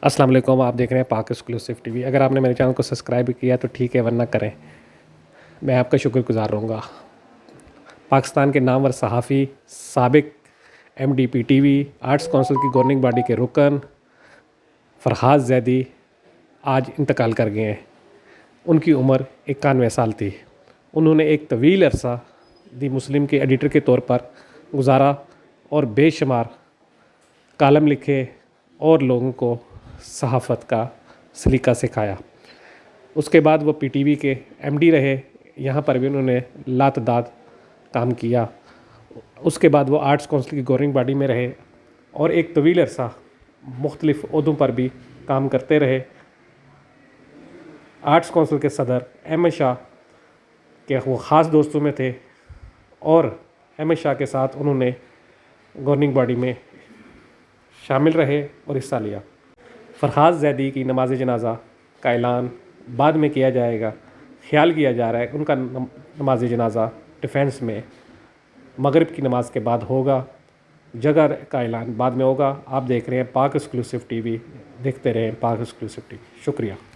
السلام علیکم، آپ دیکھ رہے ہیں پاک ایکسکلوسیو ٹی وی۔ اگر آپ نے میرے چینل کو سبسکرائب کیا تو ٹھیک ہے، ورنہ کریں، میں آپ کا شکر گزار رہوں گا۔ پاکستان کے نامور صحافی، سابق MDP T V, arts council کی گورننگ باڈی کے رکن فرحات زیدی آج انتقال کر گئے ہیں۔ ان کی عمر 91 سال تھی۔ انہوں نے ایک طویل عرصہ دی مسلم کے ایڈیٹر کے طور پر گزارا اور بے شمار کالم لکھے اور لوگوں کو صحافت کا سلیقہ سکھایا۔ اس کے بعد وہ PTV کے MD رہے، یہاں پر بھی انہوں نے لاتعداد کام کیا۔ اس کے بعد وہ آرٹس کونسل کی گورننگ باڈی میں رہے اور ایک طویل عرصہ مختلف عہدوں پر بھی کام کرتے رہے۔ آرٹس کونسل کے صدر احمد شاہ کے وہ خاص دوستوں میں تھے اور احمد شاہ کے ساتھ انہوں نے گورننگ باڈی میں شامل رہے اور حصہ لیا۔ فرحات زیدی کی نماز جنازہ کا اعلان بعد میں کیا جائے گا۔ خیال کیا جا رہا ہے کہ ان کا نماز جنازہ ڈیفینس میں مغرب کی نماز کے بعد ہوگا۔ جگہ کا اعلان بعد میں ہوگا۔ آپ دیکھ رہے ہیں پاک ایکسکلوسیو ٹی وی، دیکھتے رہیں پاک ایکسکلوسیو ٹی وی۔ شکریہ۔